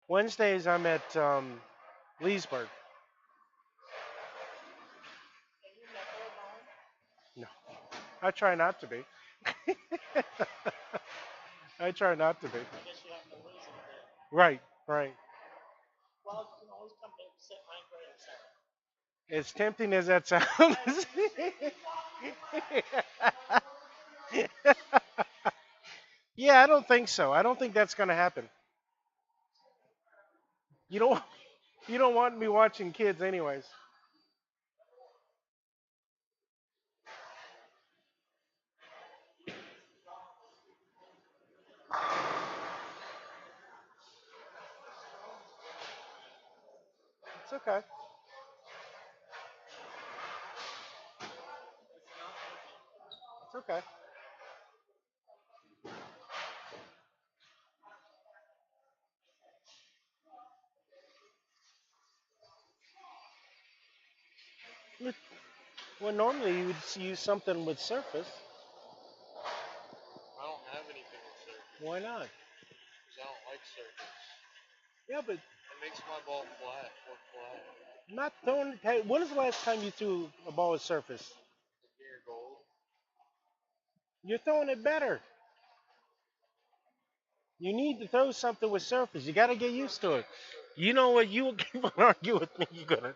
Wednesdays I'm at Leesburg. No, I try not to be. I try not to be. Right, right. As tempting as that sounds. Yeah, I don't think so. I don't think that's gonna happen. You don't. You don't want me watching kids, anyways. It's okay. It's okay. Well, normally you would use something with surface. I don't have anything with circuits Why not? because I don't like circuits. Yeah, but It makes my ball flat or flat. not throwing. Hey, when is the last time you threw a ball with surface? Like near gold. You're throwing it better. You need to throw something with surface. You got to get used to it. You know what? You will keep on arguing with me. You're gonna.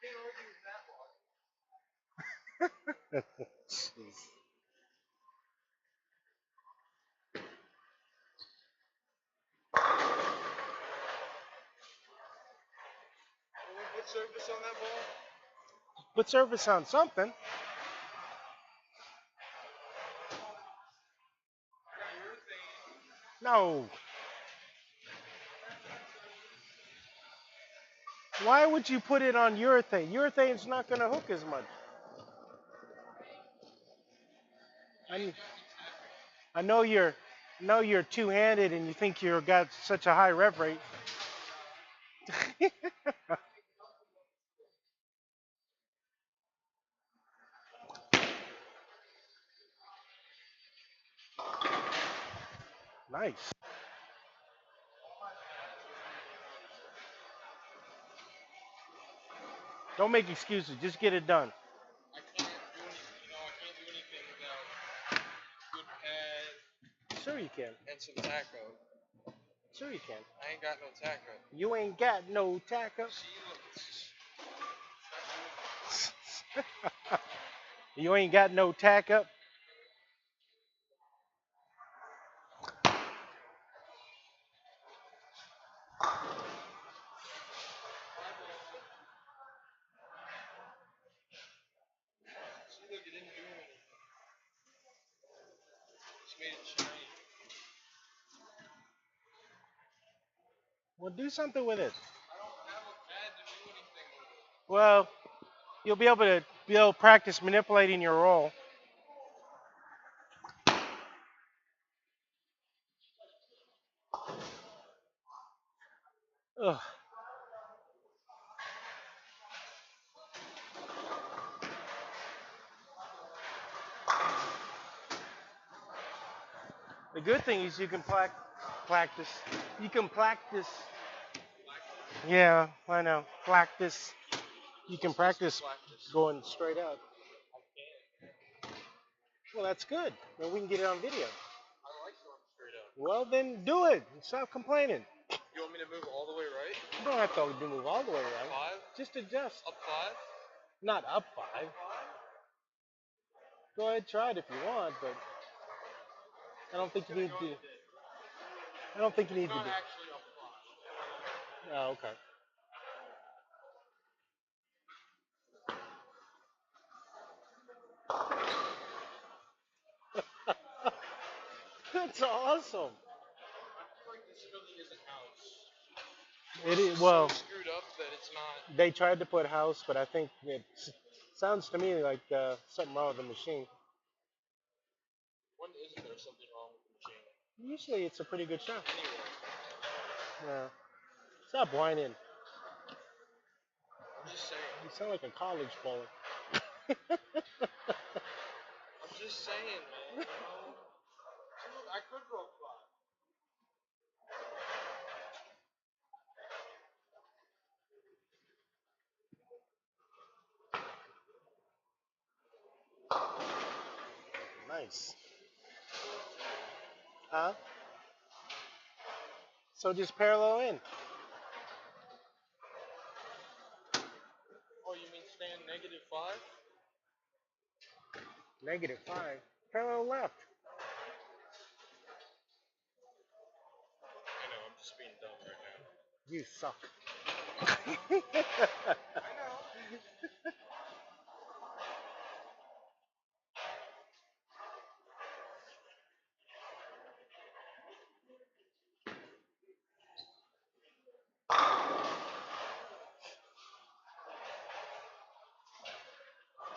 Can't argue with that one. Jeez. Can we put surface on that ball? Put surface on something. No. Why would you put it on urethane? Urethane's not going to hook as much. I, I know you're two-handed and you think you've got such a high rev rate. Nice. Don't make excuses. Just get it done. I can't do anything. I can't do anything without good pad Sure you can. and some taco. Sure you can. I ain't got no taco. You ain't got no taco. See, look, You ain't got no taco. see, look, it didn't do anything. Just made it shiny. Well, do something with it. I don't have a pad to do anything with it. Well, you'll be able to practice manipulating your roll. Ugh. The good thing is you can practice. You can practice. Yeah, I know. Practice. You can practice Practice. going straight up. I can. Well, that's good. Then we can get it on video. I like going straight up. Well, then do it. Stop complaining. You want me to move all the way right? You don't have to move all the way around. Five? Just adjust. Up five? Not up five. Go ahead, try it if you want, but I don't think you need to. I don't think you need to Not do. actually up five. Oh, okay. That's awesome. I feel like this really is a house. It It's is so well. screwed up that it's not. They tried to put house, but I think it sounds to me like something wrong with the machine. When isn't there something wrong with the machine? Usually, it's a pretty good shot. Anyway, Yeah. Stop whining. I'm just saying. You sound like a college bowler. I'm just saying, man. Dude, I could go up five. nice. Huh? So just parallel in. Oh, you mean stand -5? -5. Parallel left. I know, I'm just being dumb right now. You suck. I know.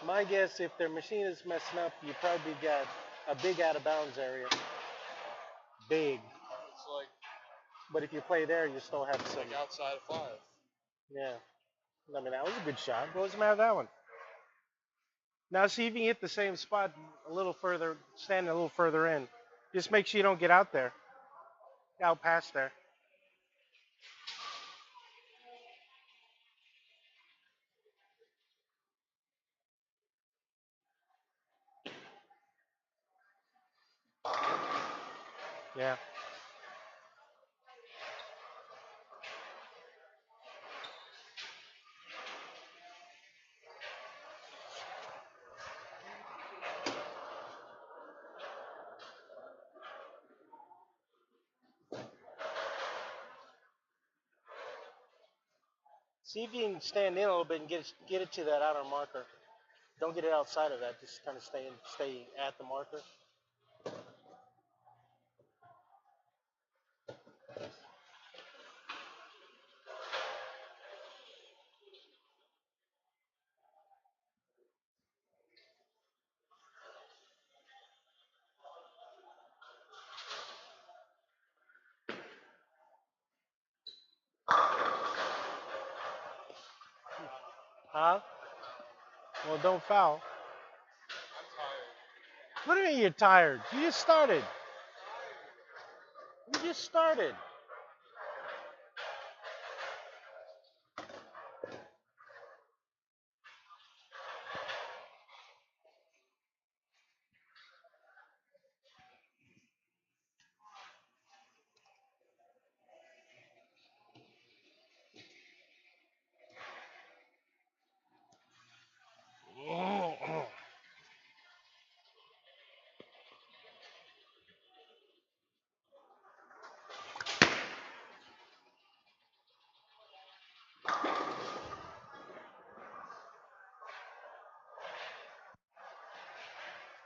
My guess, if their machine is messing up, you probably got a big out of bounds area. Big. It's like But if you play there, you still have some. outside of 5. Yeah. I mean, that was a good shot. What was the matter with that one? Now, see if you can hit the same spot a little further, standing a little further in. Just make sure you don't get out there. Out past there. Yeah. See if you can stand in a little bit and get it to that outer marker. Don't get it outside of that. Just kind of stay at the marker. Huh? Well, don't foul. I'm tired. What do you mean you're tired? You just started. You just started.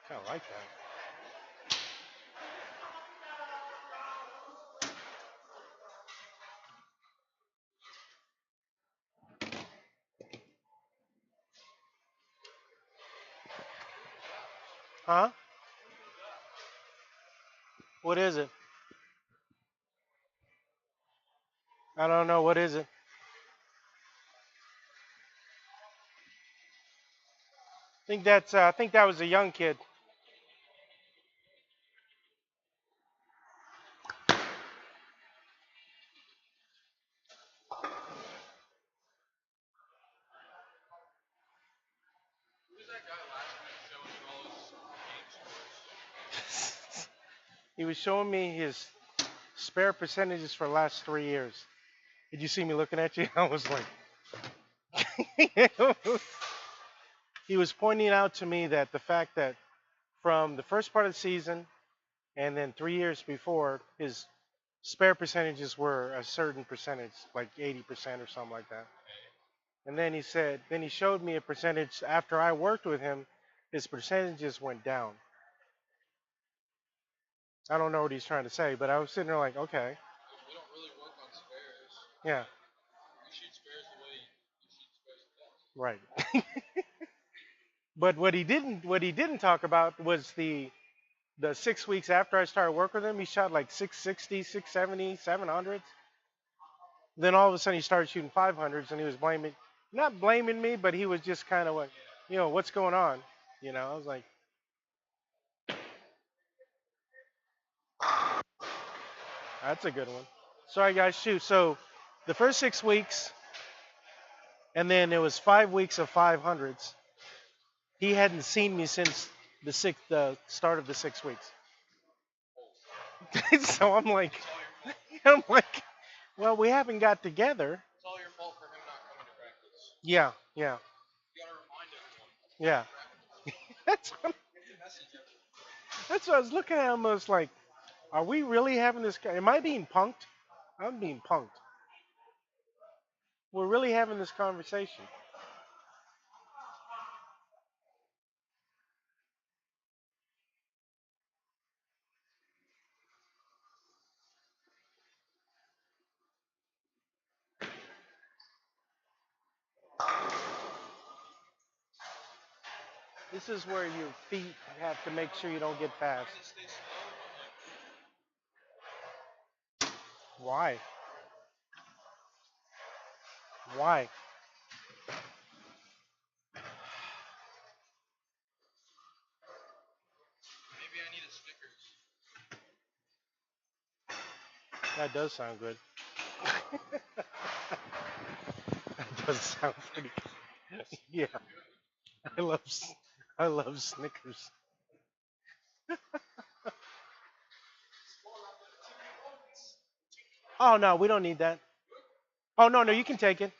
Kind of like that. Huh? What is it? I don't know. What is it? I think that was a young kid. Who was that guy last week showing you all his game scores? He was showing me his spare percentages for the last 3 years. Did you see me looking at you? I was like, he was pointing out to me that the fact that from the first part of the season and then 3 years before, his spare percentages were a certain percentage, like 80% or something like that. And then then he showed me a percentage after I worked with him, his percentages went down. I don't know what he's trying to say, but I was sitting there like, okay, We don't really work on spares. yeah, We shoot spares the way you shoot spares to death. right. But what he didn't talk about was the 6 weeks after I started working with him, he shot like 660, 670, 700s. Then all of a sudden he started shooting 500s, and he was not blaming me, but he was just kind of like, what's going on? I was like, that's a good one. Sorry, guys, shoot. So the first 6 weeks, and then it was 5 weeks of 500s. He hadn't seen me since the start of the 6 weeks. Oh, So I'm like, it's all your fault. I'm like, well, we haven't got together. It's all your fault for him not coming to practice. Yeah, yeah, You gotta remind everyone. yeah. Practice. That's what, Get the message everyone. that's what I was looking at him. I was like, are we really having this? Am I being punked? I'm being punked. We're really having this conversation. This is where your feet have to make sure you don't get Trying fast. to stay slow, but like Why? Why? maybe I need a Snickers. That does sound good. That does sound pretty Snickers. good. Yes. Yeah, They're good. I love I love Snickers. Oh no, we don't need that. Oh no, no, you can take it.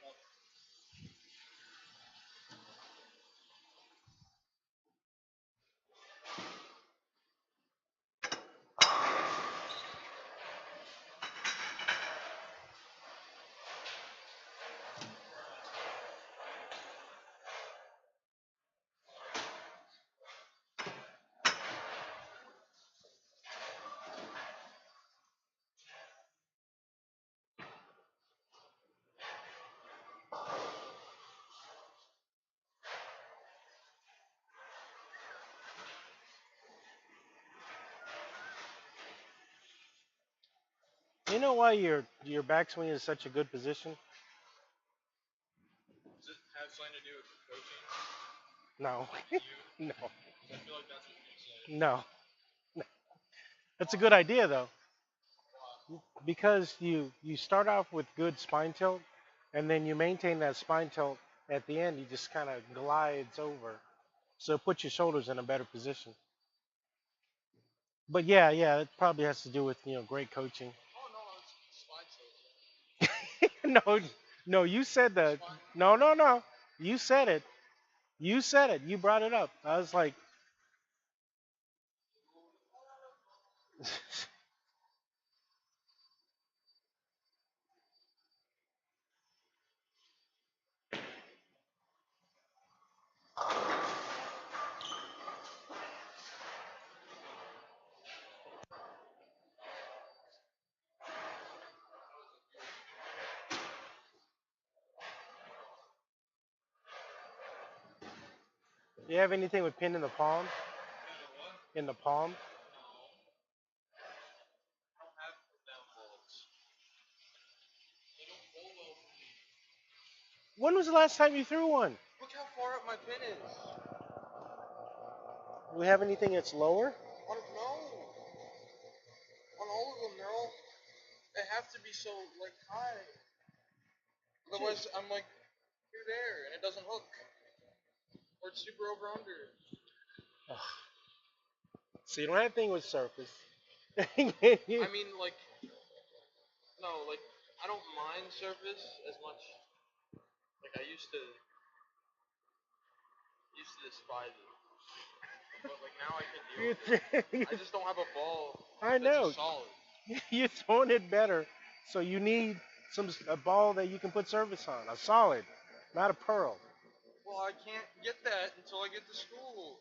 You know why your backswing is such a good position? Does it have something to do with coaching? No, You? no, 'Cause I feel like that's what you're gonna say. no. That's a good idea though, Wow. because you start off with good spine tilt, and then you maintain that spine tilt at the end. You just kind of glides over, so it puts your shoulders in a better position. But yeah, yeah, it probably has to do with great coaching. Oh no, it's spine tilt. No, no, you said that. Spine. No, no, no. You said it. You said it. You brought it up. I was like, you have anything with pin in the palm? Kind of what? In the palm? No. I don't have put down balls. They don't roll well for me. When was the last time you threw one? Look how far up my pin is. Do we have anything that's lower? No. On all of them, they're all. They have to be so like high. Otherwise, I'm like you're there, and it doesn't hook, or it's super over under. Ugh. So you don't have anything with surface. I mean, like no, like I don't mind surface as much. Like I used to despise it, but like now I can deal with it. I just don't have a ball I that's know. just solid. You're throwing it better, so you need a ball that you can put surface on, a solid, not a pearl. Well, I can't get that until I get to school.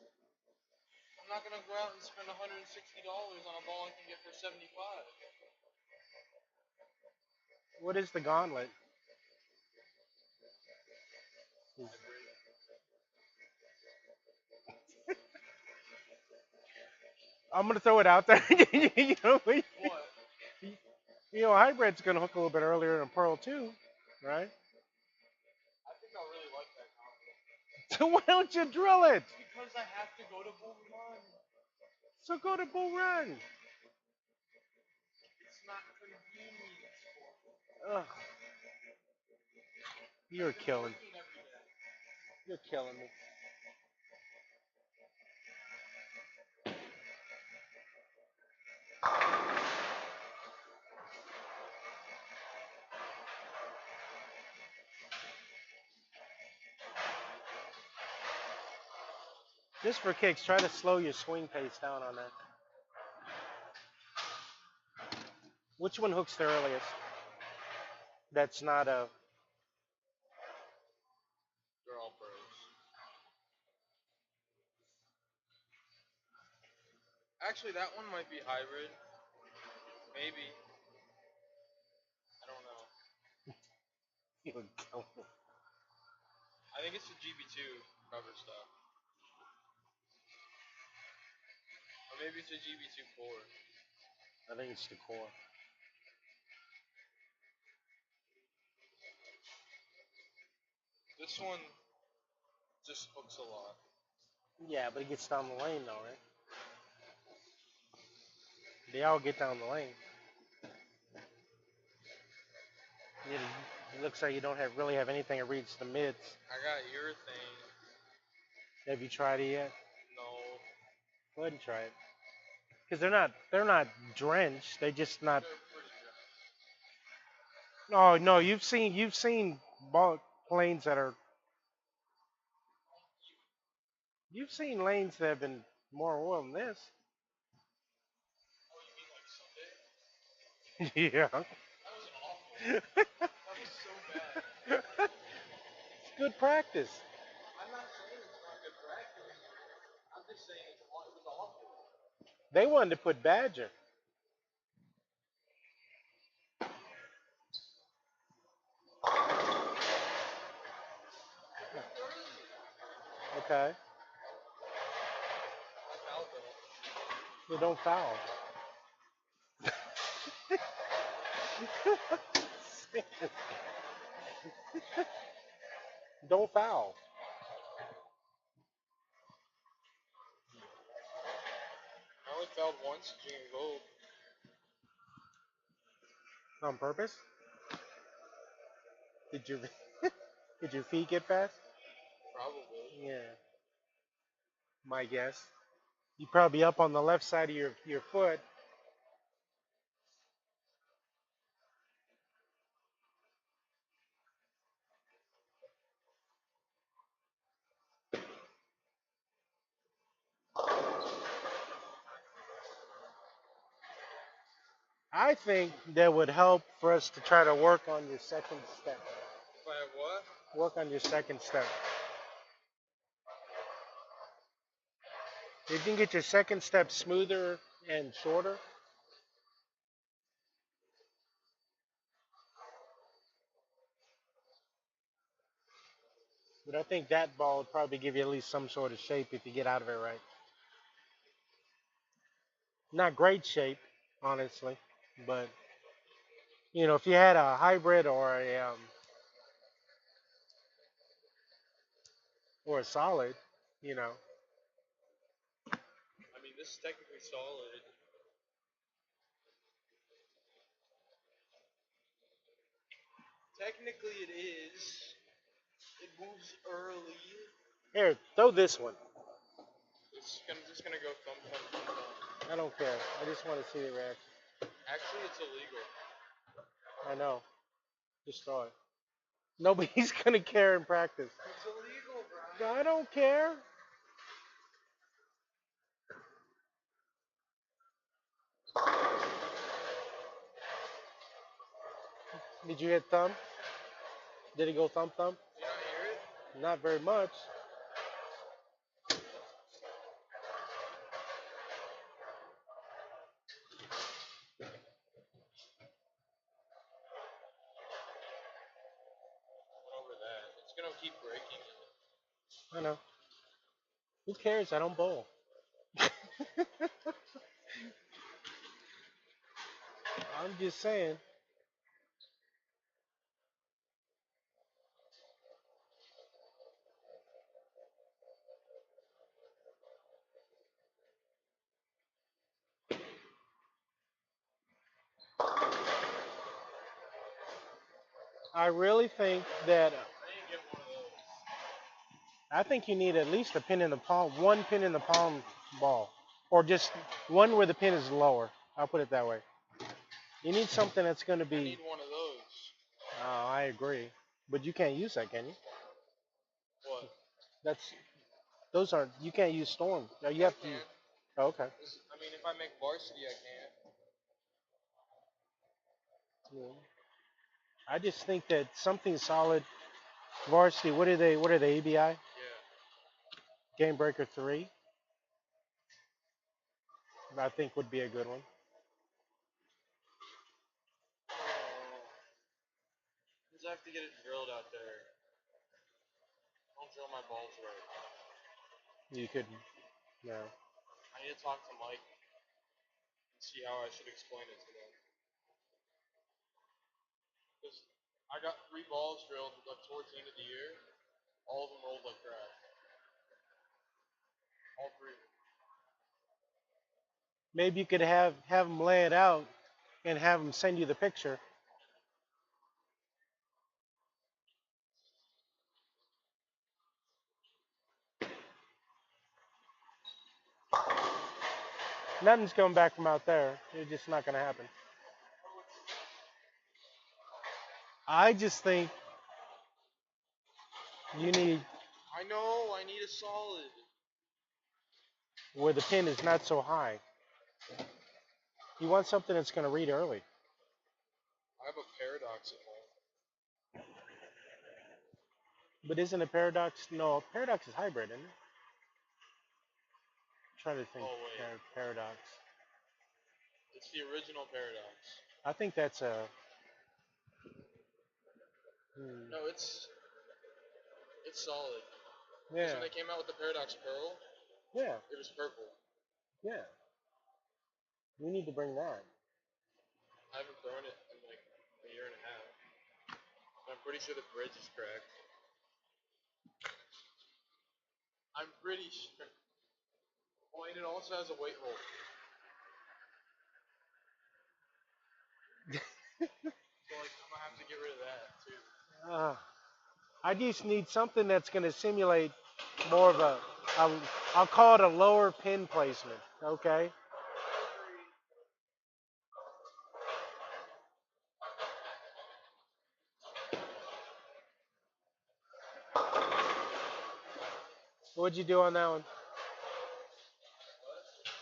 I'm not gonna go out and spend $160 on a ball I can get for 75. What is the gauntlet? I'm gonna throw it out there. you know, we- What? hybrid's gonna hook a little bit earlier than pearl too, right? I think I really like that concept. So why don't you drill it? Because I have to go to Bull Run. So go to Bull Run. It's not convenient for me. Ugh, you're I've been killing. working every day. You're killing me. Just for kicks, try to slow your swing pace down on that. Which one hooks the earliest? That's not a. They're all pros. Actually, that one might be hybrid. Maybe. I don't know. I think it's the GB2 cover stuff. Or maybe it's a GB2 core. I think it's the core. This one just hooks a lot. Yeah, but it gets down the lane though, right? They all get down the lane. It looks like you don't really have anything that reaches the mids. I got your thing. Have you tried it yet? No. Go ahead and try it. Because they're not drenched. They just not. They're pretty Oh no, you've seen ball lanes that are. You've seen lanes that have been more oil than this. Oh, you mean like Sunday? Yeah. That was awful. That was so bad. It's good practice. I'm not saying it's not good practice. I'm just saying it was awful. They wanted to put Badger. Okay. I fouled though. Well, don't foul. Don't foul. I only fouled once, junior gold. On purpose? Did you did your feet get fast? Probably. Yeah. My guess. You probably up on the left side of your foot. I think that would help for us to try to work on your second step. If I have what? Work on your second step. If you can get your second step smoother and shorter, but I think that ball would probably give you at least some sort of shape if you get out of it right. Not great shape, honestly, but if you had a hybrid or a solid, you know, I mean, this is technically solid. Technically, it is. It moves early. here, throw this one. Just gonna go thump, thump, thump, thump. I don't care. I just want to see the reaction. Actually, it's illegal. I know. Just throw it. Nobody's gonna care in practice. It's illegal, bro. I don't care. Did you hit thumb? Did it go thump thump? Did you not hear it? Not very much. Went over that. It's gonna keep breaking. I know. Who cares? I don't bowl. I'm just saying. I really think that I didn't get one of those. I think you need at least a pin in the palm, one pin in the palm ball, or just one where the pin is lower. I'll put it that way. You need something that's going to I be. need one of those. Oh, I agree, but you can't use that, can you? What? That's Those aren't. You can't use Storm. No, you Yeah, I have to. can. Oh, okay. I mean, if I make varsity, I can. Yeah. I just think that something solid varsity. What are they? What are they? ABI Yeah. Game Breaker 3. I think would be a good one. Because I have to get it drilled out there. I don't drill my balls right. You could. Yeah. I need to talk to Mike and see how I should explain it to them. Because I got 3 balls drilled like towards the end of the year. All of them rolled like crap. All 3. Maybe you could have them lay it out and have them send you the picture. Nothing's coming back from out there. It's just not going to happen. I just think you need I know, I need a solid. where the pin is not so high. You want something that's going to read early. I have a paradox at home. But isn't a paradox? No, paradox is hybrid, isn't it? I'm trying to think. Oh, wait. Paradox. It's the original paradox. I think that's a. No, it's solid. Because Yeah. when they came out with the Paradox Pearl, Yeah. it was purple. Yeah. We need to bring that. I haven't thrown it in like a year and a half. I'm pretty sure the bridge is cracked. I'm pretty sure. Oh, and it also has a weight hole. So like I'm gonna have to get rid of that too. Uh, I just need something that's going to simulate more of a, I'll call it a lower pin placement. Okay. What'd you do on that one?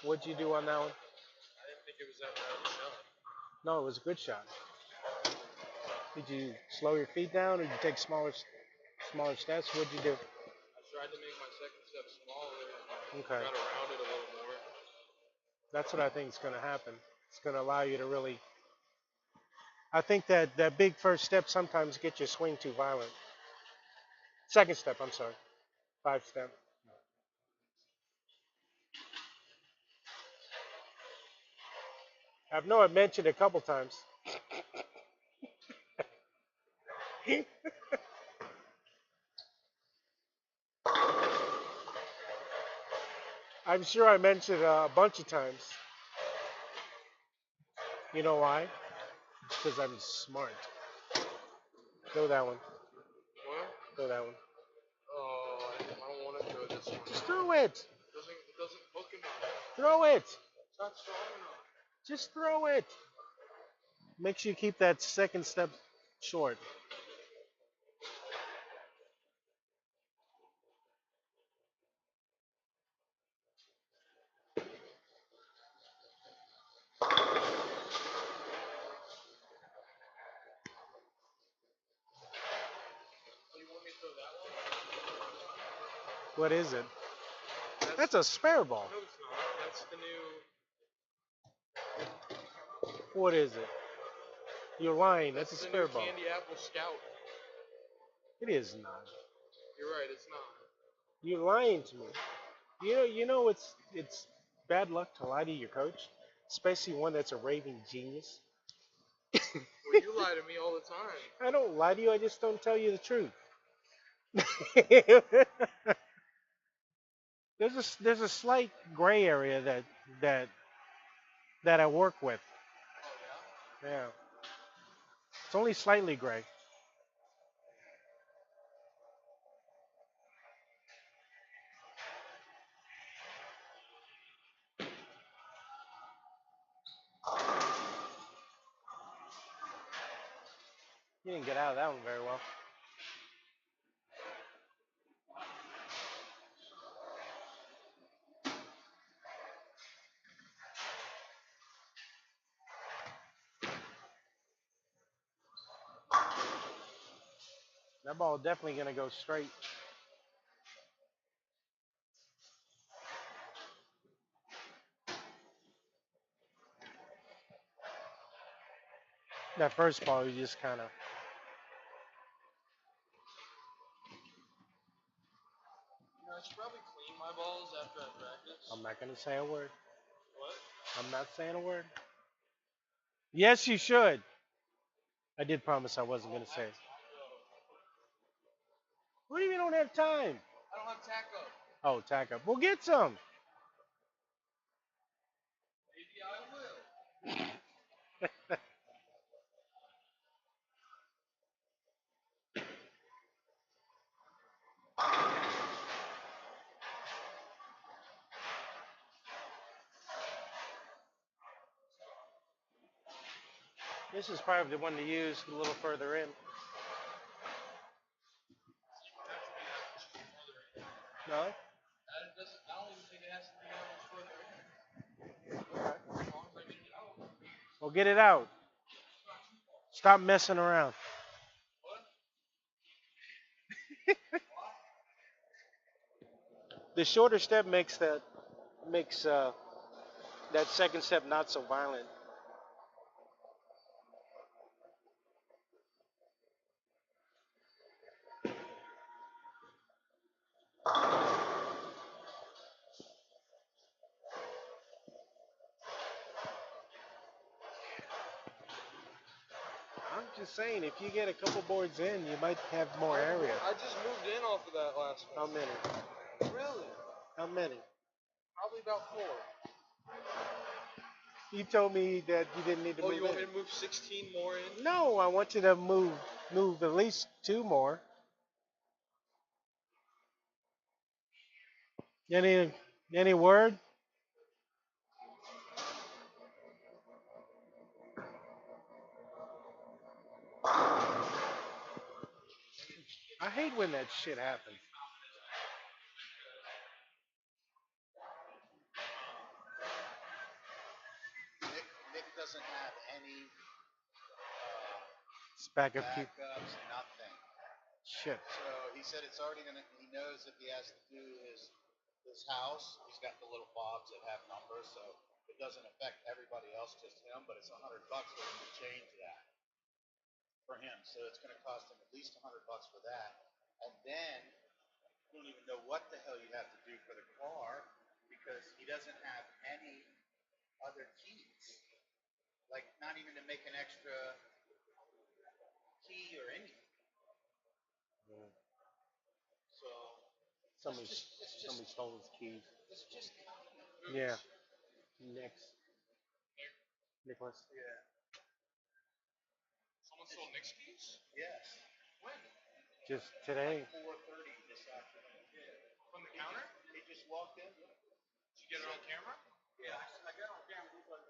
What'd you do on that one? I didn't think it was that bad of a shot. No, it was a good shot. Did you slow your feet down, or did you take smaller steps? What'd you do? I tried to make my second step smaller. Okay. Got around it a little more. That's what I think is going to happen. It's going to allow you to really. I think that big first step sometimes gets your swing too violent. Second step, I'm sorry. 5 step. I know I've mentioned it a couple times. I'm sure I mentioned it a bunch of times. You know why? Because I'm smart. Throw that one. What? Throw that one. Oh, I don't want to throw this one. Just throw it. It doesn't hook enough. Throw it. It's not strong enough. Just throw it. Make sure you keep that second step short. Oh, you want me to throw that one? What is it? That's a spare ball. No, it's not. That's the new. What is it? You're lying. That's a the spare new ball. Candy Apple Scout. It is not. You're right. It's not. You're lying to me. You know it's bad luck to lie to your coach, especially one that's a raving genius. Well, you lie to me all the time. I don't lie to you. I just don't tell you the truth. there's a slight gray area that that I work with. Oh Yeah, it's only slightly gray. You didn't get out of that one very well. That ball definitely gonna go straight. That first ball, you just kind of. I should probably clean my balls after I practice. I'm not gonna say a word. What? I'm not saying a word. Yes, you should. I did promise I wasn't gonna say it. What do you mean you don't have time? I don't have taco. Oh, tack up. We'll get some. Maybe I will. This is probably the one to use a little further in. No? I don't even think it has to be that much further in. As long as I get it out. Well, get it out. Stop messing around. What? The shorter step makes that second step not so violent. I'm just saying, if you get a couple boards in, you might have more area. I just moved in off of that last How one. many? Really? How many? Probably about 4. You told me that you didn't need to Oh, move you want in. me to move 16 more in? No, I want you to move at least 2 more. Any word? I hate when that shit happens. Nick doesn't have any It's backup key. backups, nothing. Shit. So he said it's already gonna. He knows if he has to do his house, he's got the little fobs that have numbers, so it doesn't affect everybody else, just him. But it's $100 for him to change that for him. So it's gonna cost him at least $100 for that, and then you don't even know what the hell you have to do for the car because he doesn't have any other keys. Like not even to make an extra key or anything. So Somebody, it's just somebody stole his keys. it's just Yeah. Next. Nicholas. yeah. Someone stole Nick's keys? Yes. When? Just today. 4:30 this afternoon. From the counter? He just walked in. Did you get it on camera? Yeah, I got on camera. He's like,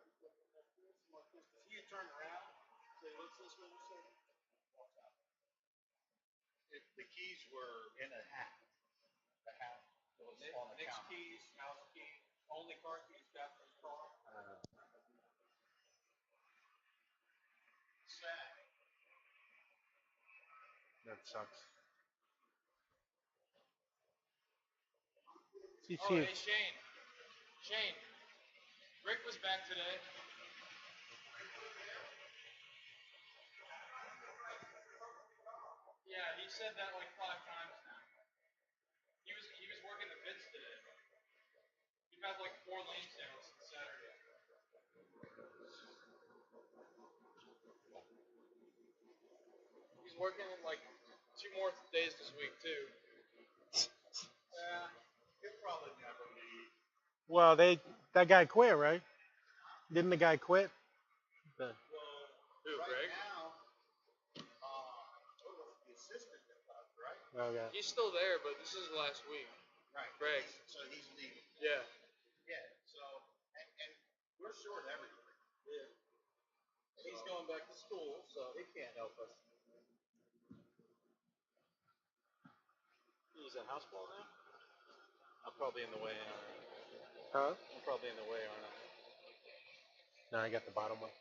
he had turned around. So he looks this way. Walks out. The keys were in a hat. The hat was on the Nick's counter. keys, house key, only car keys got from his car. Sad. That sucks. Oh, hey Shane. Shane. Rick was back today. Yeah, he said that like 5 times now. He was working the pits today. He had like 4 lane sales since Saturday. He's working in like 2 more days this week too. Yeah, he'll probably never leave. Well, that guy quit, right? Didn't the guy quit? Who, Right Greg? now, the assistant right? Oh yeah. He's still there, but this is last week. Right. Greg. So he's leaving. Yeah. Yeah. So and we're short everything. Yeah. He's going back to school, so he can't help us. He's at house ball now? I'm probably in the way, Huh? I'm probably in the way, aren't I? No, I got the bottom one.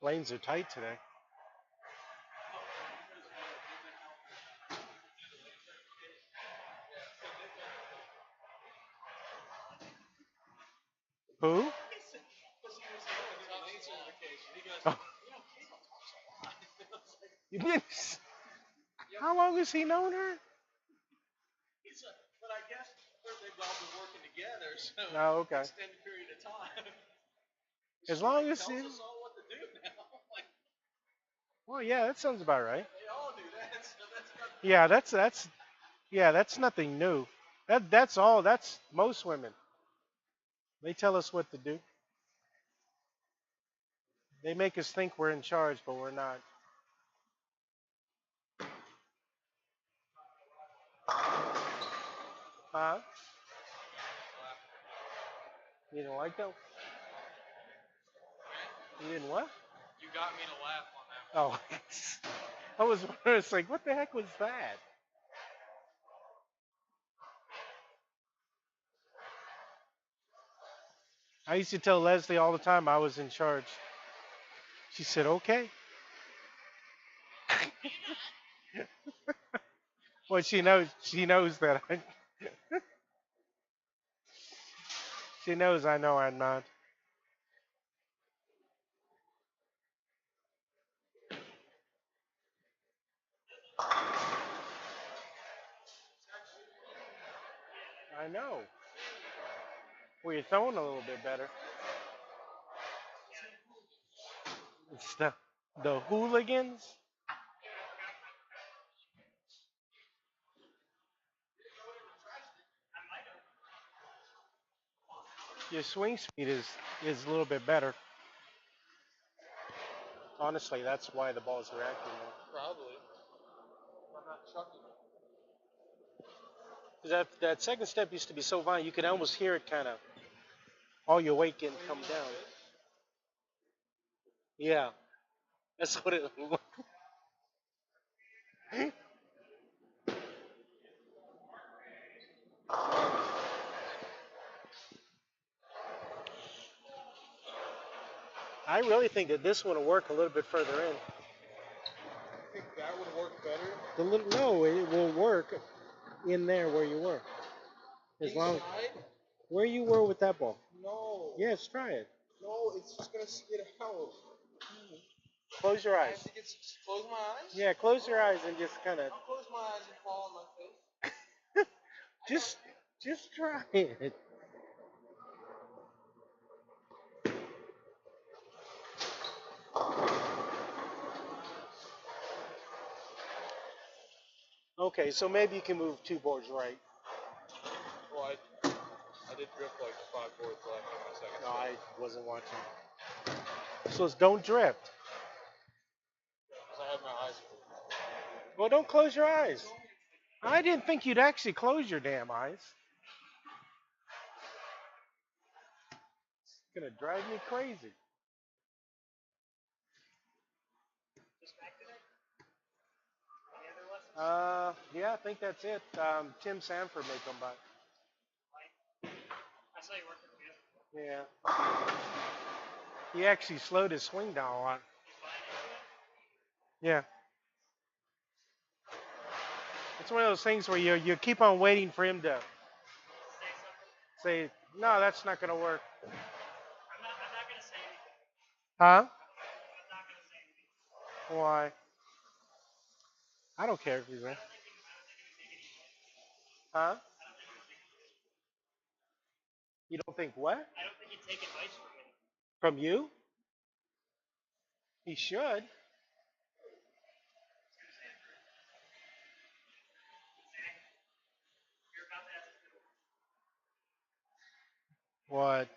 Lanes are tight today. Who? Oh, you been, how long has he known her? But I guess they've all been working together, so Oh, okay. extended period of time. As long as Tells he, us all what to do now. Like well, yeah, that sounds about right. they all do that, so that's not. Yeah, that's nothing new. That's all. That's most women. They tell us what to do. They make us think we're in charge, but we're not. Huh? You didn't like that? You didn't what? You got me to laugh on that. Oh, I was wondering. It's like, what the heck was that? I used to tell Leslie all the time I was in charge. She said, "Okay." Well, she knows. She knows that. She knows I know I'm not. I know. Well, you're throwing a little bit better. It's the hooligans. Your swing speed is a little bit better. Honestly, that's why the ball's reacting more. Probably. I'm not chucking it. 'Cause that second step used to be so violent, you could almost hear it kind of all your weight getting come down. Yeah, that's what it. I really think that this one will work a little bit further in. I think that would work better. The little no, it will work in there where you were. As long Inside? where you were with that ball. No. Yes, try it. No, it's just gonna skid out. Close your I eyes. have to close my eyes? Yeah, close your eyes and just kind of I'll close my eyes and fall on my face. just just try it. Okay, so maybe you can move two boards right. Well, I did drift like 5 boards left on my second. No, I wasn't watching. So it's don't drift. Because I have my eyes closed. Well, don't close your eyes. I didn't think you'd actually close your damn eyes. It's gonna drive me crazy. Yeah, I think that's it. Tim Sanford may come by. I saw you working with me. Yeah. He actually slowed his swing down a lot. Yeah. It's one of those things where you keep on waiting for him to say, no, that's not gonna work. I'm not gonna say anything. Huh? I'm not gonna say anything. Why? I don't care if he's there. Huh? You don't think what? I don't think he'd take advice from me. From you? He should. What?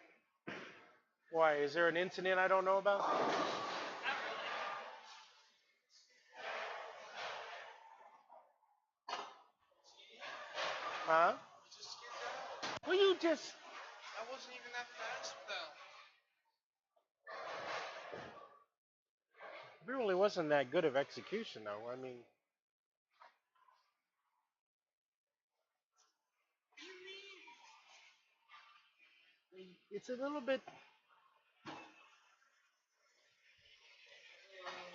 Why? Is there an incident I don't know about? Huh? Well, you just. I wasn't even that fast though. It really wasn't that good of execution, though. I mean, it's a little bit.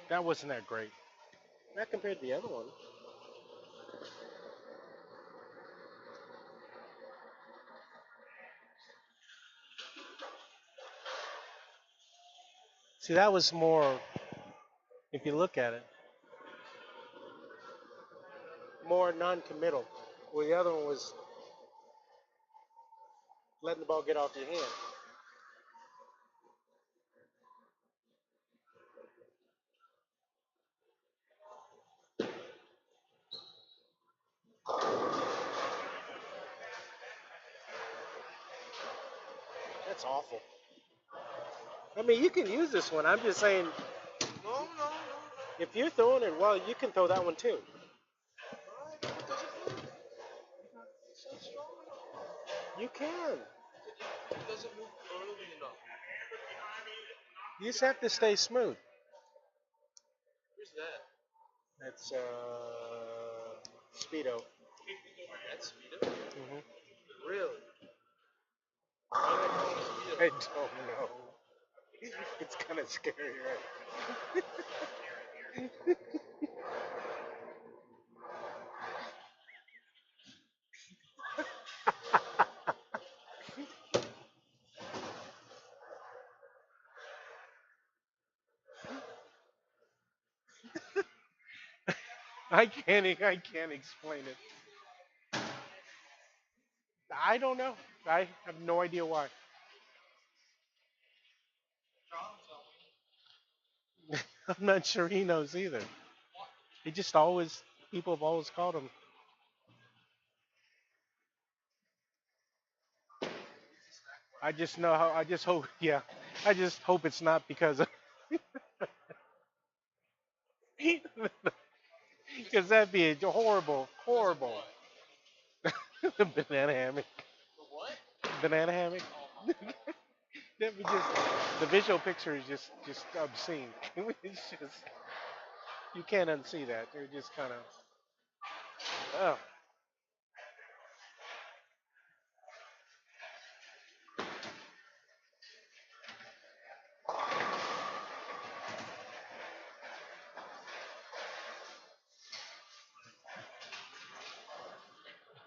That wasn't that great. Not compared to the other one. See, that was more, if you look at it, more non-committal. Where the other one was letting the ball get off your hand. That's awful. I mean, you can use this one. I'm just saying, No, no, no, if you're throwing it well, you can throw that one too. no. It doesn't move. It's not strong enough. You can. It doesn't move early enough. You just have to stay smooth. Where's that? That's Speedo. That's Speedo? Really? I Why do they call him Speedo? don't know. It's kind of scary, right? I can't explain it. I don't know. I have no idea why. I'm not sure he knows either. He just always, people have always called him. I just know how, I just hope, yeah. I just hope it's not because of, because that'd be a horrible, horrible. Banana hammock. The what? Banana hammock. That'd be just, the visual picture is just obscene. It's just, you can't unsee that. They're just kind of, oh.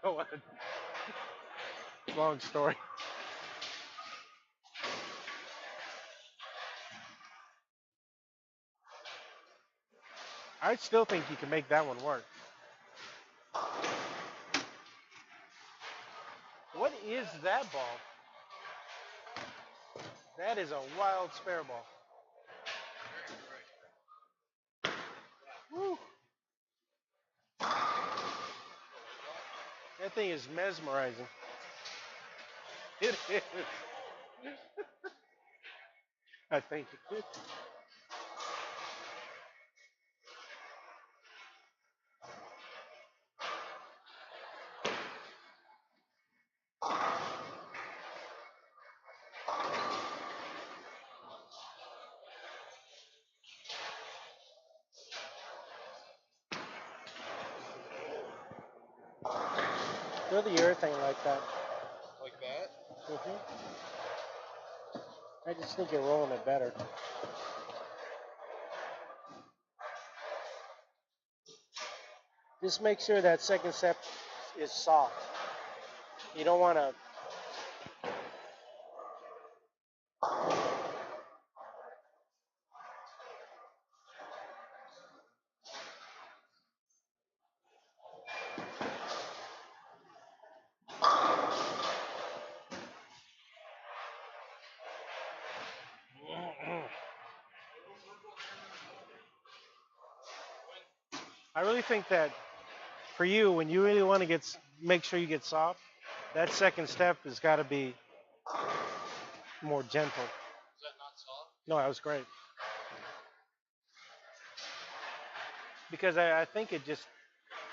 Oh, long story. I still think you can make that one work. What is that ball? That is a wild spare ball. Woo. That thing is mesmerizing. It is. I think. Throw the urethane like that. Like that? I just think you're rolling it better. Just make sure that second step is soft. You don't want to. I really think that for you, when you really want to make sure you get soft, that second step has got to be more gentle. Is that not soft? No, that was great. Because I think it just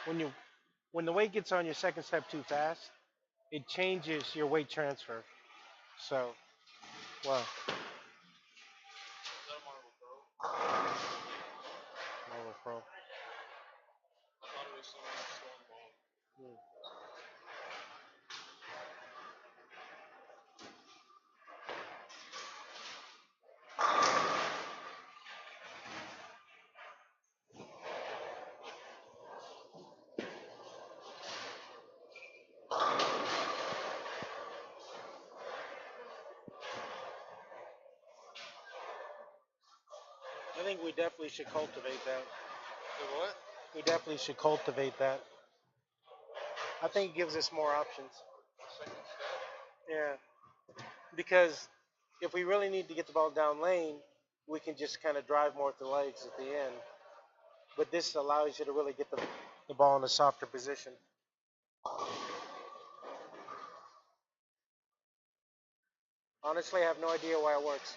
when you when the weight gets on your second step too fast, it changes your weight transfer. So, well, Is that a Marvel Pro? Marvel Pro. I thought it was some strong ball. I think we definitely should cultivate that. The what? We definitely should cultivate that. I think it gives us more options. Second step. Yeah, because if we really need to get the ball down lane, we can just kind of drive more with the legs at the end. But this allows you to really get the ball in a softer position. Honestly, I have no idea why it works.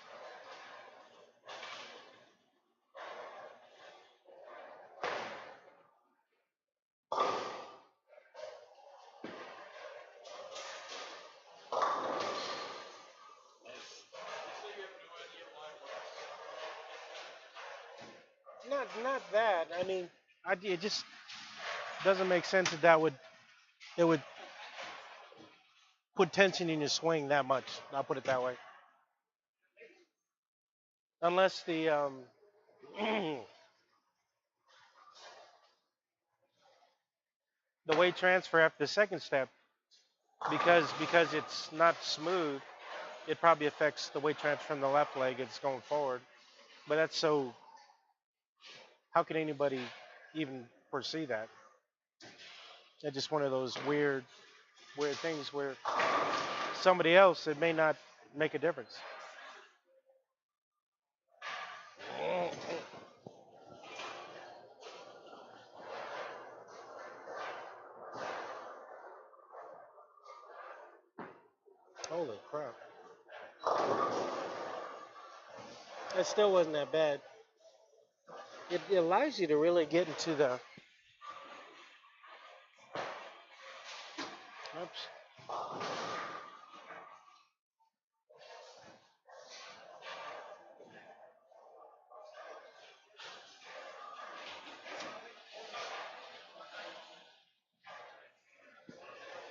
Not that. I mean, it just doesn't make sense that it would put tension in your swing that much. I'll put it that way. Unless the the weight transfer after the second step, because it's not smooth, it probably affects the weight transfer from the left leg it's going forward. But that's so. How can anybody even foresee that? It's just one of those weird things where somebody else it may not make a difference. Holy crap! That still wasn't that bad. It allows you to really get into the. Oops.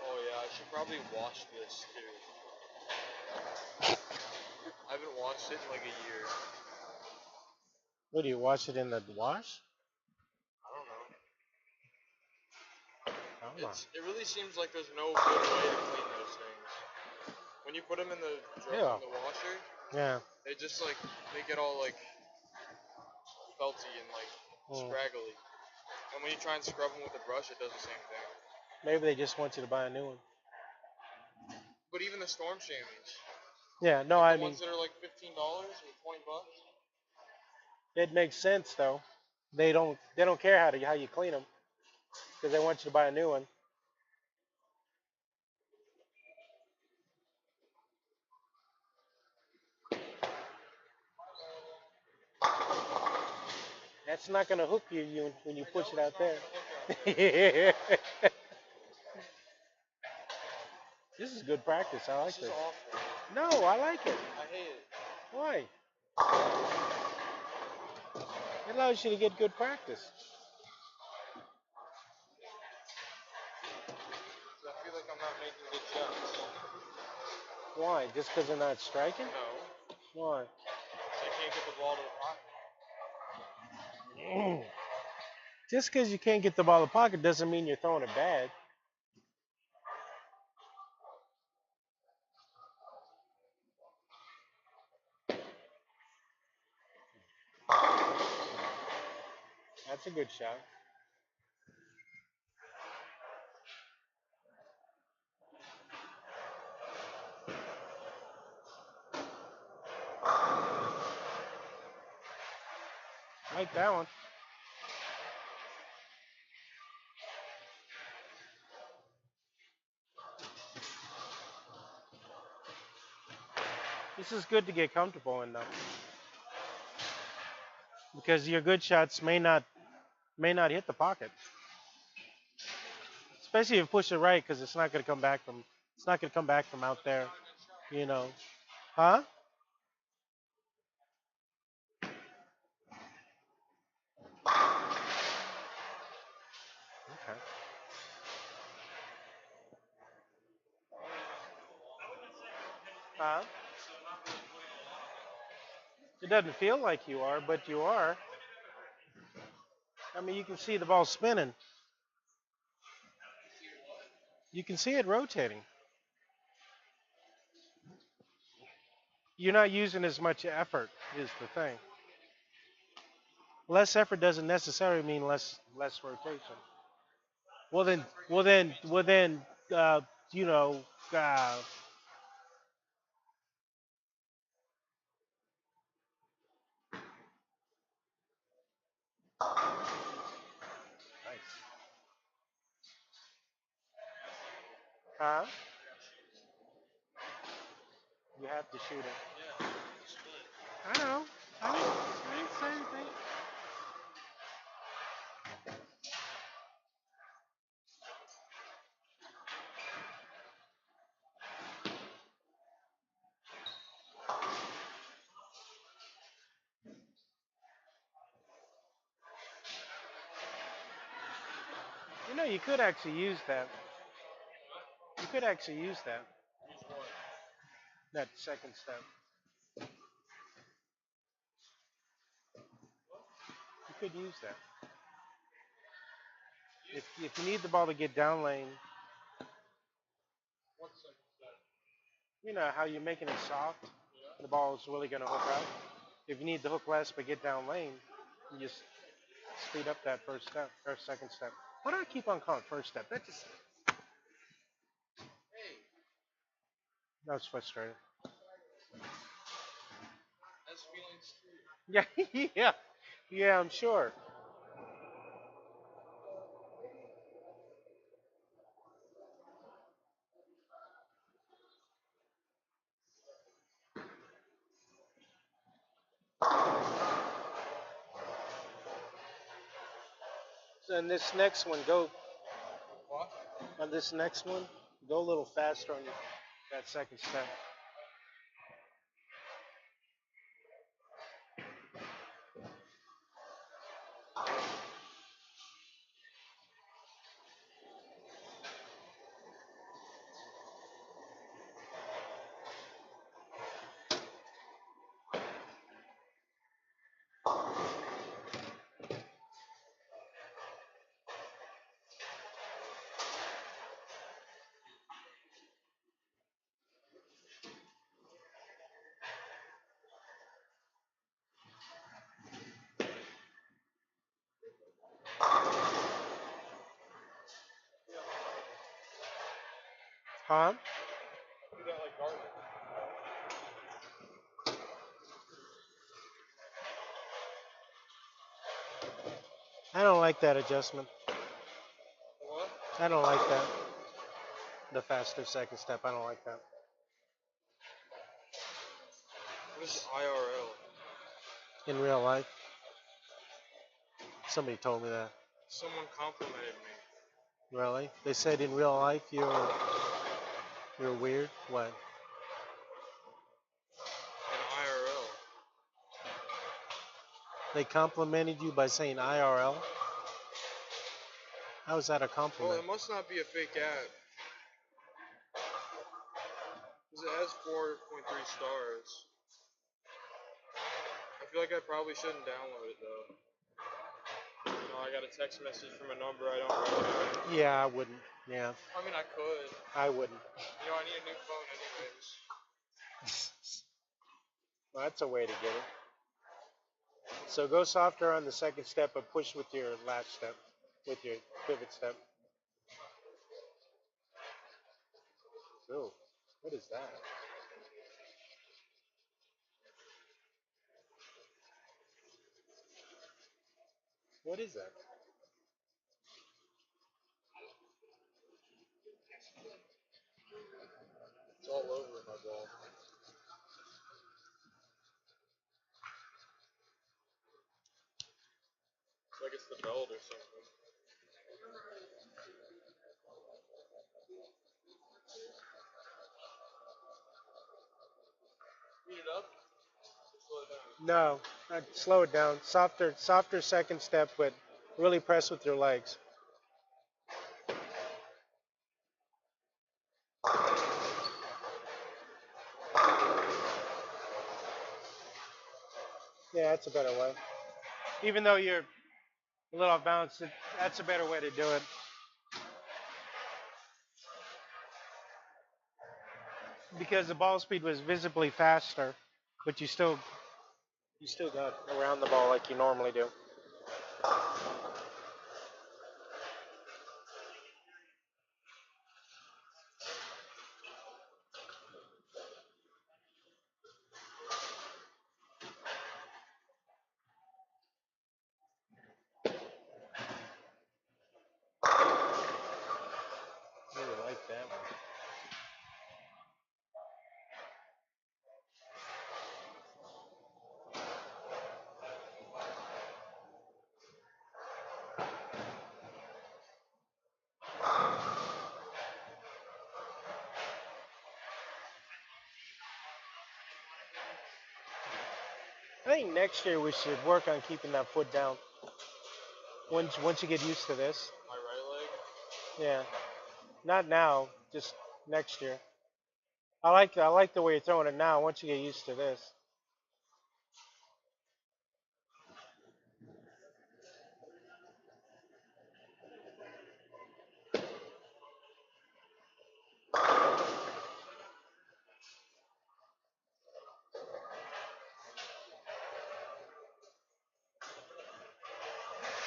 Oh yeah, I should probably watch this too. I haven't watched it in like a year. What do you watch it in the wash? I don't know. I don't know. It really seems like there's no good way to clean those things. When you put them in the Yeah. in the washer, Yeah. they just like they get all like felty and like scraggly. And when you try and scrub them with a brush, it does the same thing. Maybe they just want you to buy a new one. But even the storm chamois, Yeah. No, like I the mean ones that are like $15 or $20. it makes sense though. They don't care how you clean them because they want you to buy a new one. That's not gonna hook you when you push it out there. This is good practice. I like This is this. awful. No, I like it. I hate it. Why? It allows you to get good practice. 'Cause I feel like I'm not making good shots. Why? Just because they're not striking? No. Why? I can't get the ball to the pocket. Just because you can't get the ball in the pocket doesn't mean you're throwing it bad. That's a good shot. I like that one. This is good to get comfortable in though, because your good shots may not hit the pocket, especially if you push it right, because it's not going to come back from out there, you know. Huh? Okay. Huh? It doesn't feel like you are, but you are. I mean, you can see the ball spinning. You can see it rotating. You're not using as much effort, is the thing. less effort doesn't necessarily mean less rotation. Well then, you know, uh, nice. Huh? You have to shoot it. Yeah. Split. I know. I didn't say anything. You know, you could actually use that. You could actually use that. Use what? That second step. You could use that. If you need the ball to get down lane, What's second step? you know how you're making it soft. Yeah. The ball is really going to hook out. If you need to hook less but get down lane, you just speed up that first step or second step. Why do I keep on calling first step? Hey, That was frustrating. that's feelings too. Yeah, yeah, yeah. I'm sure. So in this next one, go What? on this next one, go a little faster on that second step. Huh? Do that like garlic. I don't like that adjustment. What? I don't like that. The faster second step. I don't like that. What is IRL? In real life, somebody told me that. Someone complimented me. Really? They said in real life you're weird. What? In IRL. They complimented you by saying IRL? How is that a Well, compliment? it must not be a fake ad. Because it has 4.3 stars. I feel like I probably shouldn't download it though. You know, I got a text message from a number I don't recognize. Yeah, I wouldn't. Yeah, I mean, I could. I wouldn't. You know, I need a new phone anyways. Well, that's a way to get it. So go softer on the second step, but push with your latch step, with your pivot step. Ooh, what is that? What is that? It's all over my ball. It's like it's the belt or something. Speed it up. Slow it down. No, slow it down. Softer second step, but really press with your legs. Yeah, that's a better way. Even though you're a little off balance, that's a better way to do it. Because the ball speed was visibly faster, but you still got around the ball like you normally do. Really like that one. I think next year we should work on keeping that foot down. Once you get used to this. My right leg. Yeah. Not now, just next year. I like the way you're throwing it now. Once you get used to this.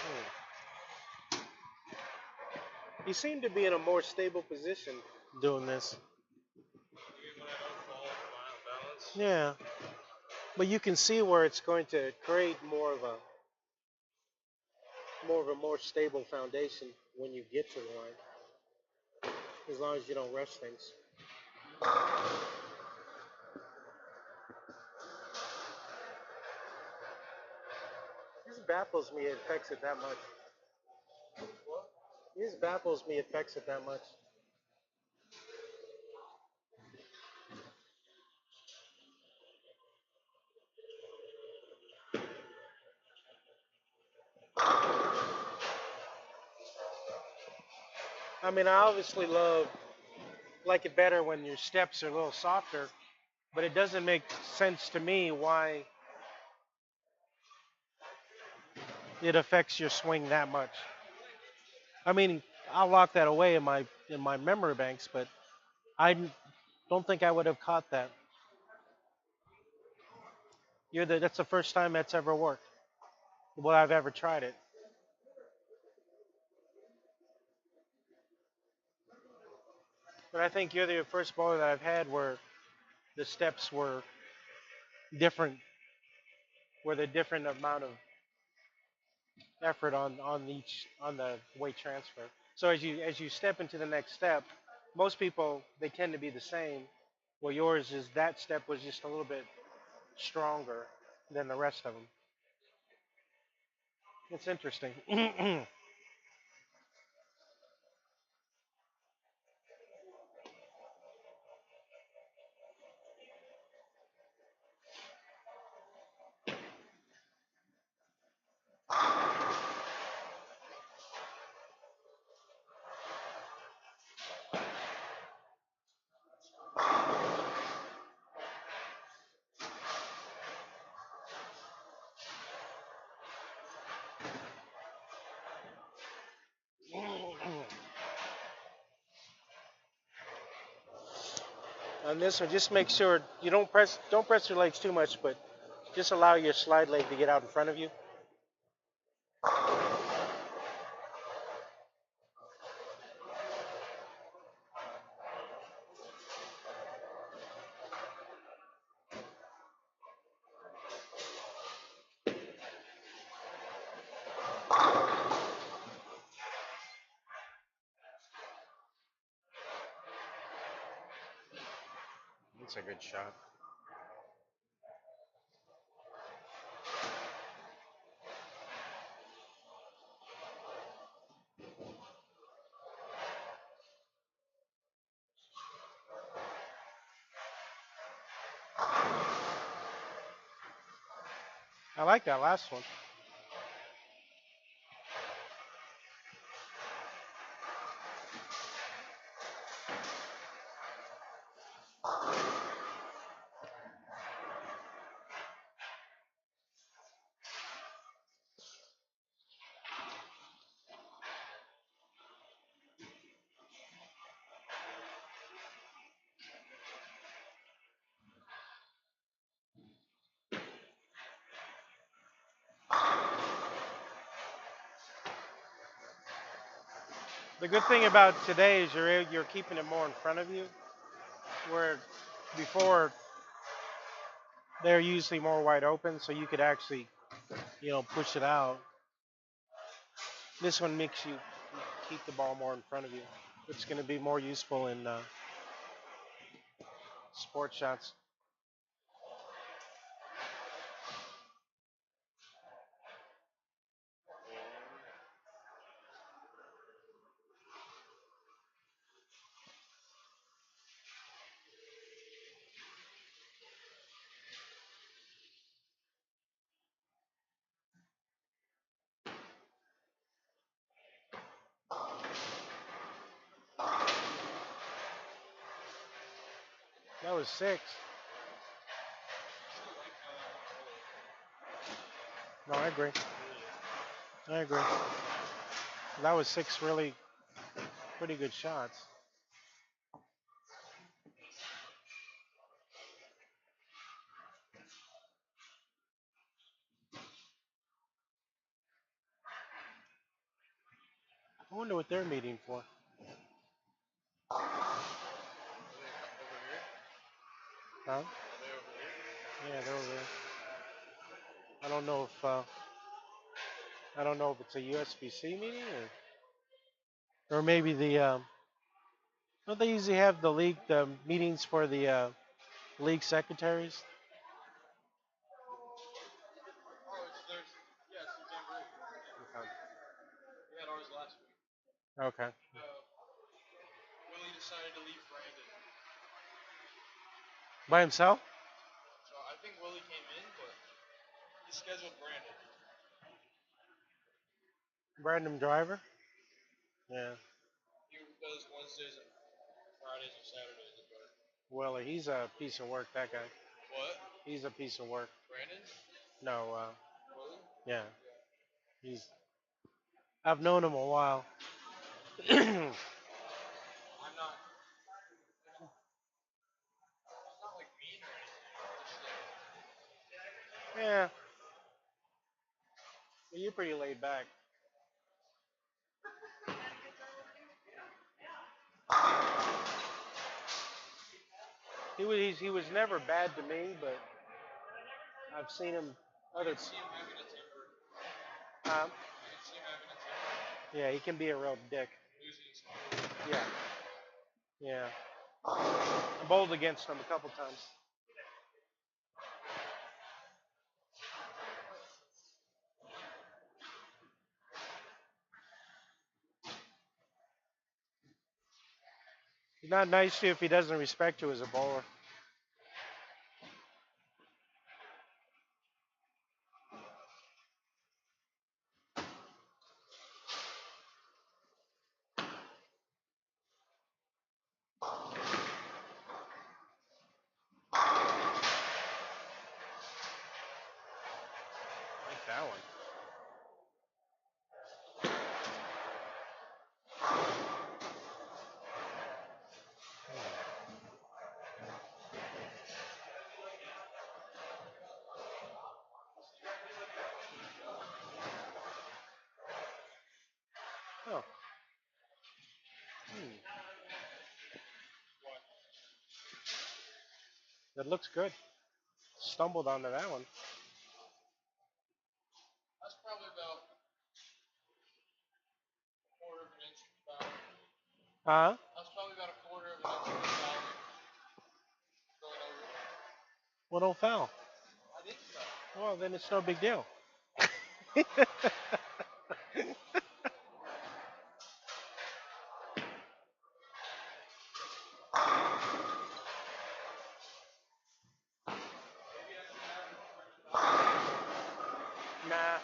Hmm. You seem to be in a more stable position doing this. You mean when I don't fall balance? Yeah. But you can see where it's going to create more of a more stable foundation when you get to the line, as long as you don't rush things. This baffles me. It affects it that much. What? This baffles me. It affects it that much. I mean, I obviously like it better when your steps are a little softer, but it doesn't make sense to me why it affects your swing that much. I mean, I'll lock that away in my memory banks, but I don't think I would have caught that. That's the first time that's ever worked. Well, I've ever tried it. But I think you're the first bowler that I've had where the steps were different, where the different amount of effort on the weight transfer. So as you step into the next step, most people they tend to be the same. Well, yours is that step was just a little bit stronger than the rest of them. It's interesting. On this one, just make sure you don't press your legs too much, but just allow your slide leg to get out in front of you. That's a good shot. I like that last one. The good thing about today is you're keeping it more in front of you, where before they're usually more wide open, so you could actually, push it out. This one makes you keep the ball more in front of you. It's going to be more useful in sport shots. That was 6. No, I agree. I agree. That was 6 really pretty good shots. I wonder what they're meeting for. Huh? Are they over here? Yeah, they're over there. I don't know if it's a USBC meeting or maybe don't they usually have the meetings for the league secretaries? Oh, yeah, it's the jamboree. We had ours last week. Okay. Willie decided to leave Brandon. By himself? So I think Willie came in, but he scheduled Brandon. Brandon Driver? Yeah. He does Wednesdays and Fridays and Saturdays at work. Well, he's a piece of work, that guy. What? He's a piece of work. Brandon? No, Willie? yeah. I've known him a while. I'm not. It's not like mean or anything. Just Yeah. Well, you're pretty laid back. He was never bad to me, but I've seen him I other. can see him having a temper. Um, I can see him having a temper. yeah, he can be a real dick. Losing his cool. Yeah. Yeah. I bowled against him a couple times. He's not nice to you if he doesn't respect you as a bowler. Like that one. Oh. Hmm. That looks good. Stumbled onto that one. That's probably about a quarter of an inch foul. Huh? That's probably about a quarter of an inch foul going over. Well, don't foul. I think so. Well, then it's no big deal. Nah.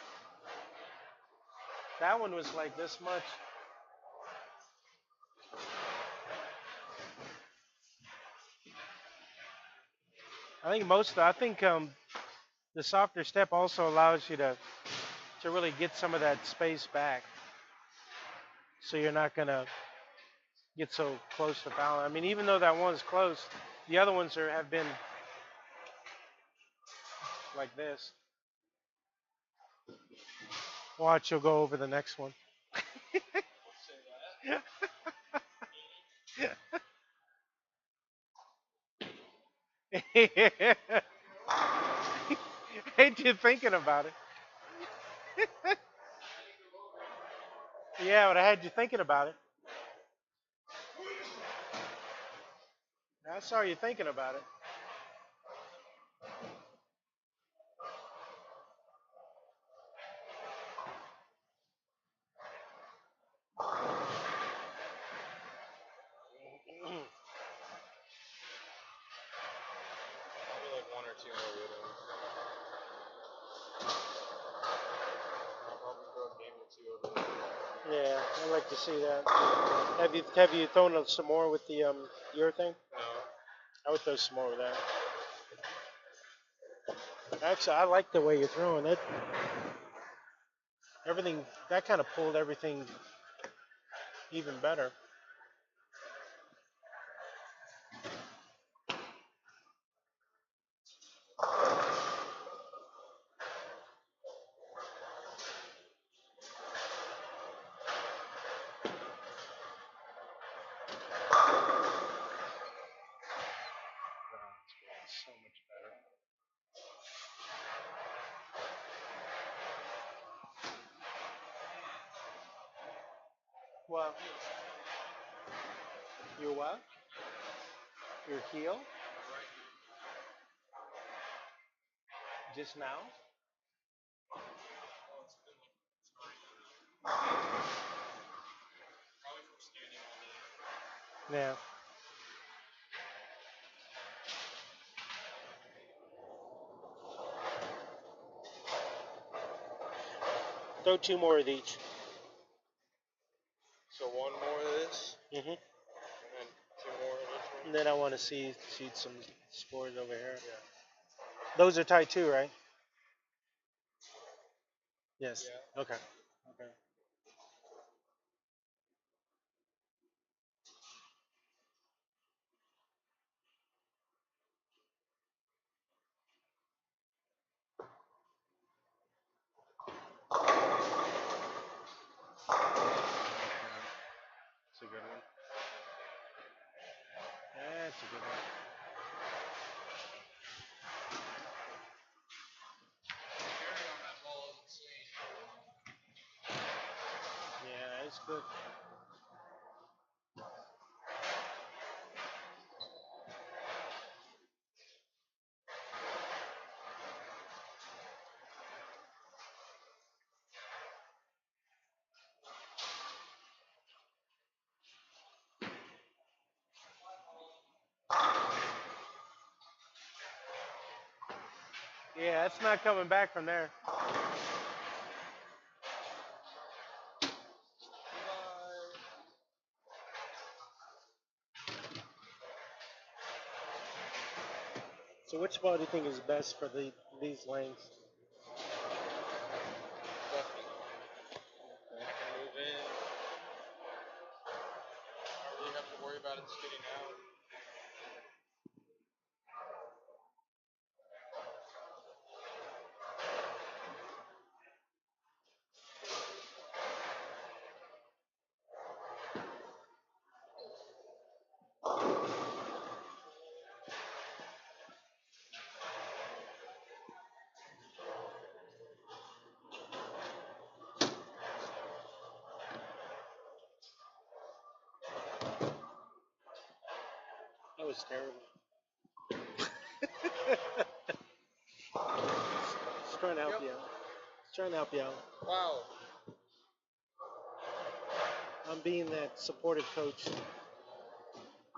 That one was like this much. I think the softer step also allows you to really get some of that space back. So you're not gonna get so close to foul. I mean, even though that one's close, the other ones have been like this. Watch, you'll go over the next one. Ain't you thinking about it? Yeah, but I had you thinking about it. I saw you thinking about it. Probably like one or two more widows. I'll probably throw a game or two over there. Yeah, I'd like to see that. Have you thrown some more with the your thing? No. I would throw some more with that. Actually, I like the way you're throwing it. Everything that kind of pulled everything even better. So much better. Well, your what? Your heel? Just now? Probably from standing all day. Yeah. Throw two more of each. So one more of this, Mm-hmm. and then two more of this one. And then I want to see some spores over here. Yeah. Those are tight too, right? Yes. Yeah. Okay. Okay. That's a good one. That's a good one. Carry on that ball is insane. Yeah, it's good. Yeah, that's not coming back from there. So which ball do you think is best for these lanes? Definitely. I can move in. I don't really have to worry about it skidding out. That was terrible. Just trying to help you out. Just trying to help you out. Wow. I'm being that supportive coach.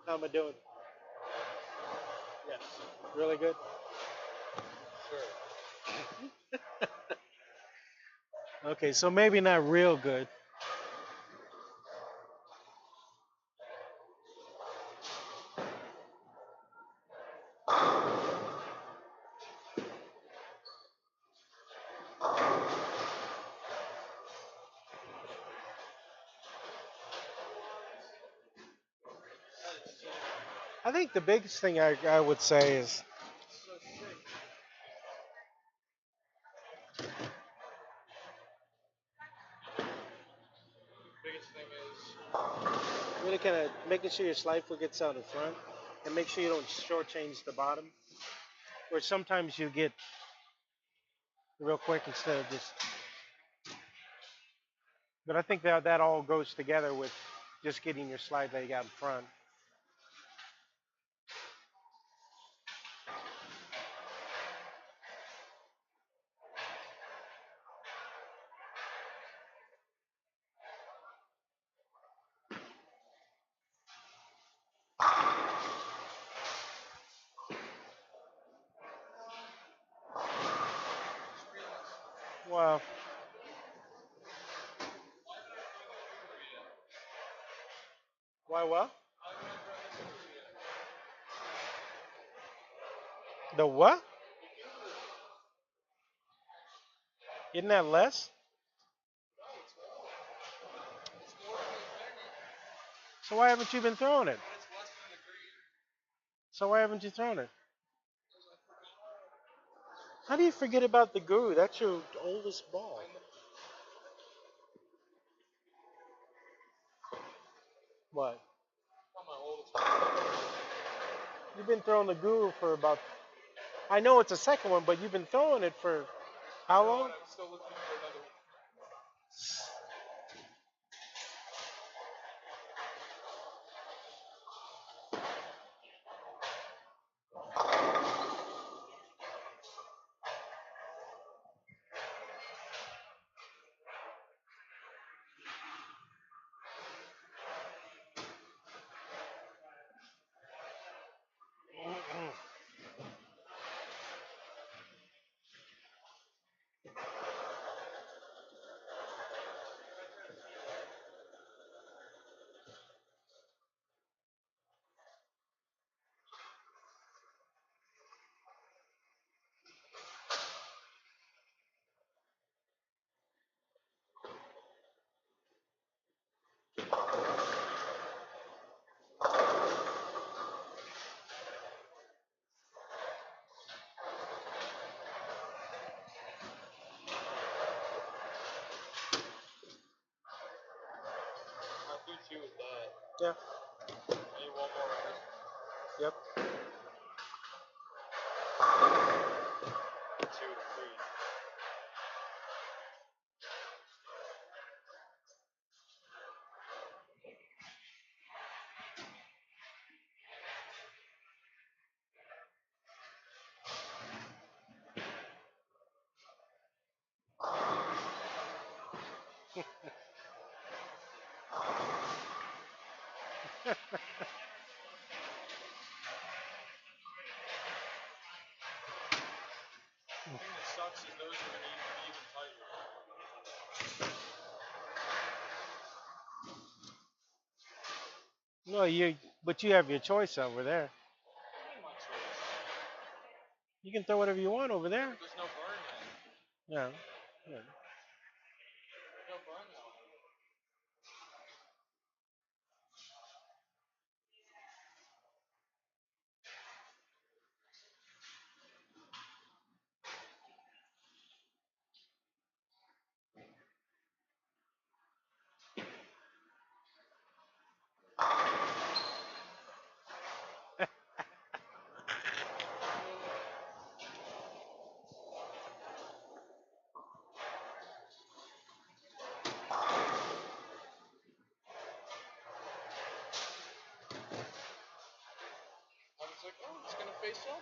How am I doing? Yes. Really good? Sure. Okay, so maybe not real good. I think the biggest thing I would say is So sick. Biggest thing is making sure your slide foot gets out in front, and make sure you don't shortchange the bottom. Or sometimes you get real quick instead of just. But I think that all goes together with just getting your slide leg out in front. Well, why what? The what? Isn't that less? So why haven't you been throwing it? So why haven't you thrown it? How do you forget about the guru? That's your oldest ball. What? You've been throwing the guru for about. I know it's a second one, but you've been throwing it for how long? Yeah. Yep. No, but you have your choice over there. You can throw whatever you want over there. Yeah. Yeah. It's gonna face up.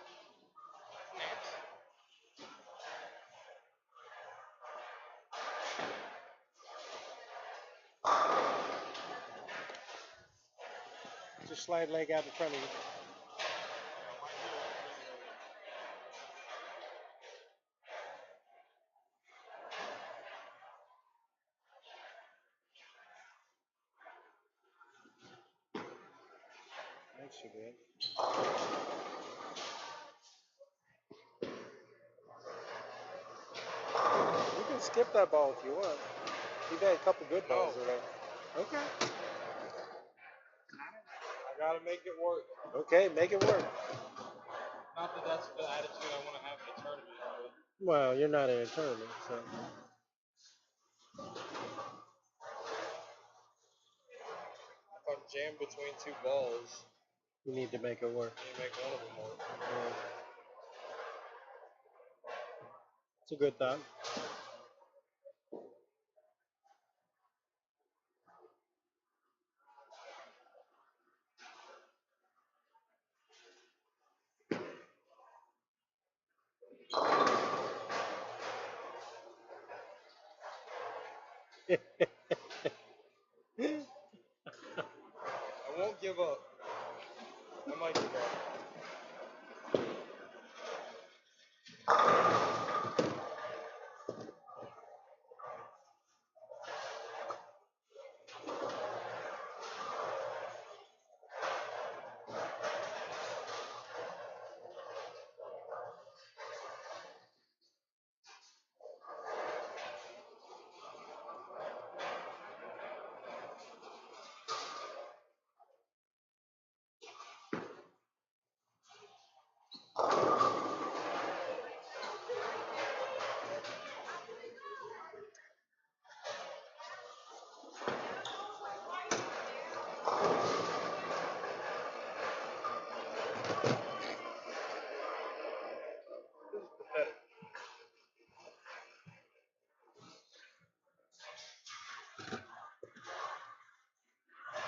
Just slide leg out in front of you. That should be it. You can skip that ball if you want. You've had a couple good balls today. Okay. I gotta make it work. Okay, make it work. Not that that's the attitude I want to have in a tournament. Well, you're not in a tournament, so. I thought jammed between two balls. You need to make it work. And you make one of them work. Yeah. It's a good thought. I won't give up. I might give up.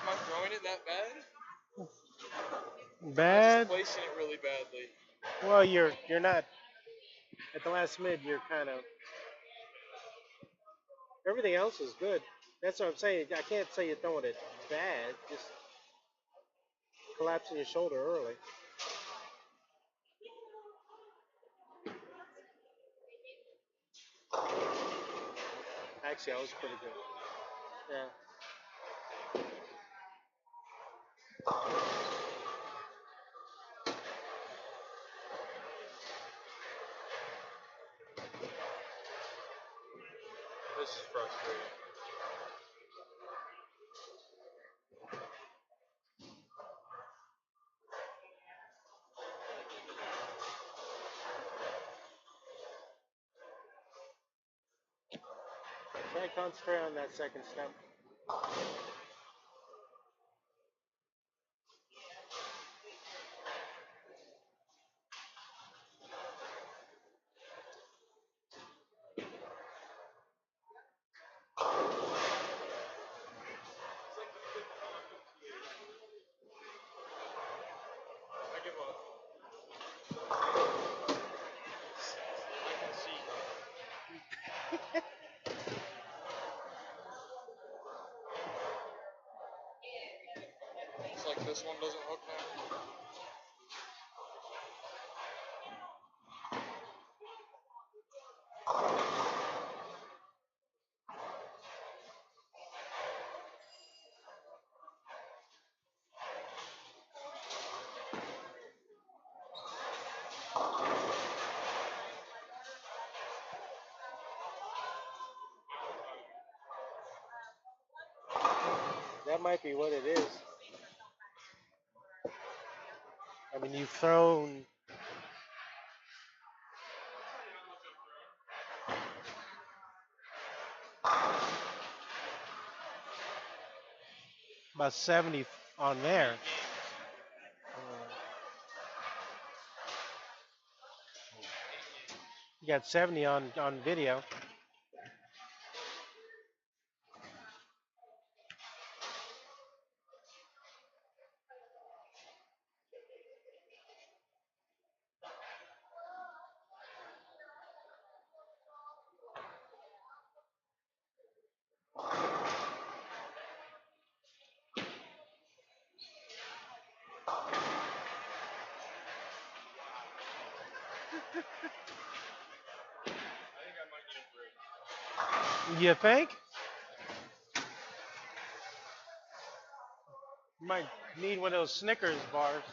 Am I throwing it that bad? I'm Bad. just placing it really badly. Well, you're not at the last mid. You're kind of everything else is good. That's what I'm saying. I can't say you're throwing it bad. Just collapsing your shoulder early. Actually, I was pretty good. Yeah. This is frustrating. Try to concentrate on that second step. I give up. I can see. It's like this one doesn't hook now. That might be what it is. I mean, you've thrown about 70 on there. You got 70 on video. You think? You might need one of those Snickers bars.